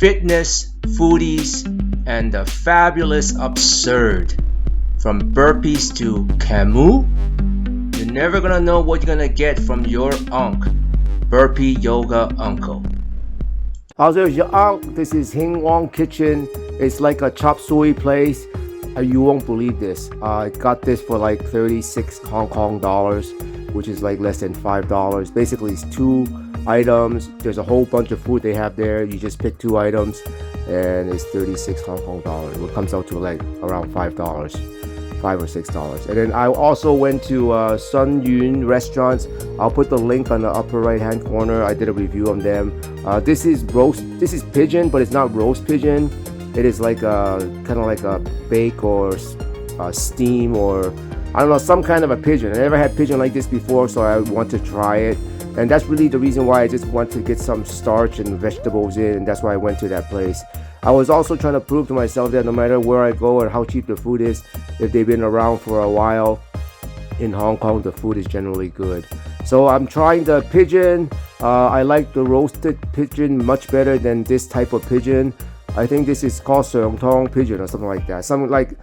fitness, foodies, and the fabulous absurd. From burpees to Camus, you're never gonna know what you're gonna get from your Unc, Burpee Yoga Uncle. How's your Unc? This is Hing Wong Kitchen. It's like a chop suey place. You won't believe this. I got this for like 36 Hong Kong dollars, which is like less than $5. Basically, it's 2 items. There's a whole bunch of food they have there. You just pick 2 items, and it's 36 Hong Kong dollars. It comes out to like around $5, $5 or $6. And then I also went to Yuen Restaurant. I'll put the link on the upper right hand corner. I did a review on them. This is pigeon, but it's not roast pigeon. It is like kind of like a bake or steam, or I don't know, some kind of a pigeon. I never had pigeon like this before, so I want to try it. And that's really the reason why I just want to get some starch and vegetables in, and that's why I went to that place. I was also trying to prove to myself that no matter where I go and how cheap the food is, if they've been around for a while in Hong Kong, the food is generally good. So I'm trying the pigeon. I like the roasted pigeon much better than this type of pigeon. I think this is called Sheung Wan pigeon or something like that. Something like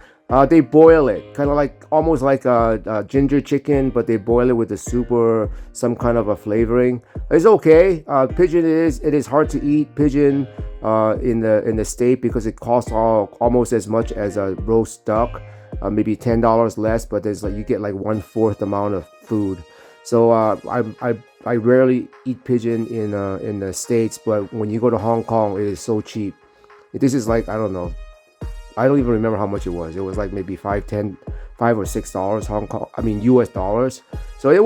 they boil it, kind of like almost like a ginger chicken, but they boil it with the soup or some kind of a flavoring. It's okay. Pigeon it is hard to eat pigeon in the state because it costs almost as much as a roast duck, maybe $10 less, but there's like you get like 1/4 amount of food. So I rarely eat pigeon in the States, but when you go to Hong Kong, it is so cheap. This is like, I don't know, I don't even remember how much it was. It was like maybe $5 or $6 US dollars. So it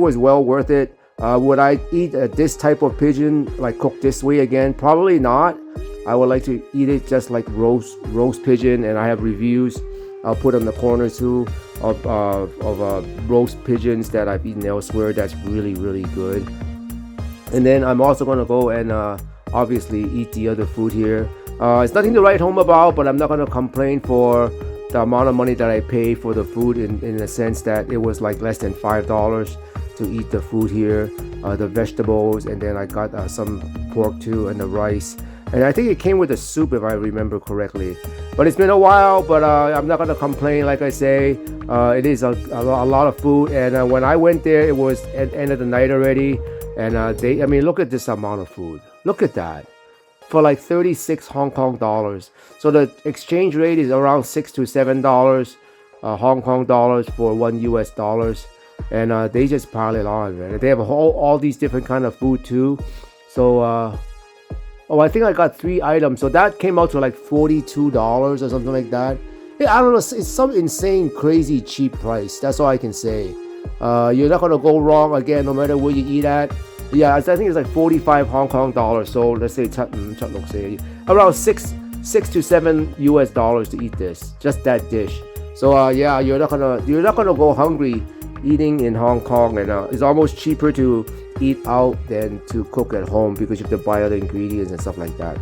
was well worth it. Would I eat this type of pigeon like cooked this way again? Probably not. I would like to eat it just like roast pigeon, and I have reviews I'll put on the corner too of roast pigeons that I've eaten elsewhere. That's really good. And then I'm also gonna go and obviously eat the other food here. It's nothing to write home about, but I'm not going to complain for the amount of money that I paid for the food in the sense that it was like less than $5 to eat the food here, the vegetables, and then I got some pork too, and the rice. And I think it came with a soup if I remember correctly. But it's been a while, but I'm not going to complain. Like I say, it is a lot of food, and when I went there, it was at the end of the night already, and look at this amount of food. Look at that. For like 36 Hong Kong dollars. So the exchange rate is around $6 to $7 Hong Kong dollars for $1 US dollars. And they just pile it on, man. They have all these different kind of food too. So I think I got 3 items. So that came out to like $42 or something like that. Yeah, I don't know. It's some insane, crazy cheap price. That's all I can say. You're not gonna go wrong again, no matter where you eat at. Yeah, I think it's like 45 Hong Kong dollars. So let's say around 6 to 7 US dollars to eat this, just that dish. So yeah, you're not gonna go hungry eating in Hong Kong, and it's almost cheaper to eat out than to cook at home because you have to buy other ingredients and stuff like that.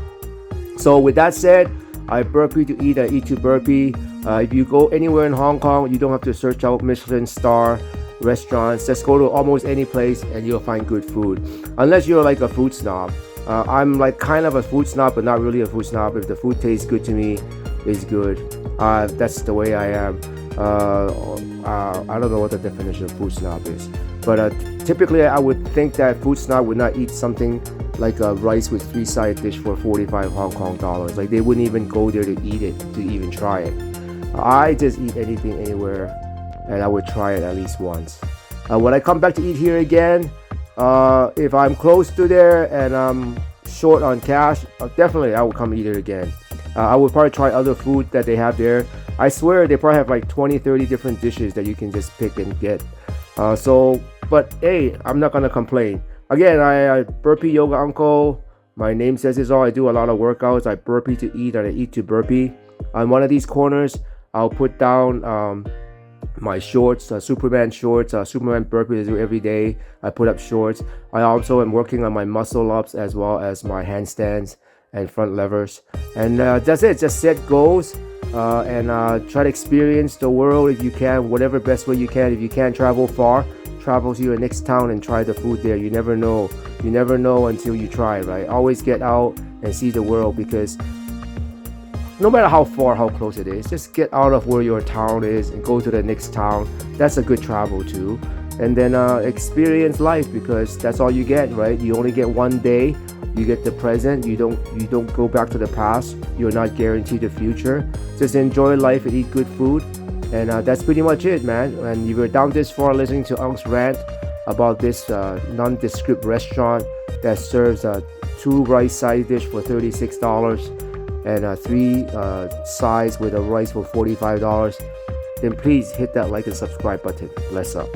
So with that said, I burpee to eat. I eat to burpee. If you go anywhere in Hong Kong, you don't have to search out Michelin star restaurants. Just go to almost any place and you'll find good food, unless you're like a food snob. I'm like kind of a food snob, but not really a food snob. If the food tastes good to me, it's good. That's the way I am. I don't know what the definition of food snob is, but typically I would think that food snob would not eat something like a rice with 3 side dish for 45 Hong Kong dollars. Like they wouldn't even go there to eat it, to even try it. I just eat anything anywhere, and I would try it at least once. When I come back to eat here again, if I'm close to there and I'm short on cash, definitely I will come eat it again. I would probably try other food that they have there. I swear they probably have like 20-30 different dishes that you can just pick and get. But hey, I'm not gonna complain. Again, I Burpee Yoga Uncle. My name says it all. I do a lot of workouts. I burpee to eat, and I eat to burpee. On one of these corners, I'll put down my shorts, Superman shorts, Superman burpees I do every day. I put up shorts. I also am working on my muscle ups as well as my handstands and front levers. And that's it. Just set goals and try to experience the world if you can, whatever best way you can. If you can't travel far, travel to your next town and try the food there. You never know. You never know until you try, right? Always get out and see the world, because no matter how far, how close it is, just get out of where your town is and go to the next town. That's a good travel too. And then experience life, because that's all you get, right? You only get one day. You get the present. You don't go back to the past. You're not guaranteed the future. Just enjoy life and eat good food. And that's pretty much it, man. And you were down this far listening to Unc's rant about this nondescript restaurant that serves 2 rice side dish for $36 and 3 sides with a rice for $45. Then please hit that like and subscribe button. Bless up.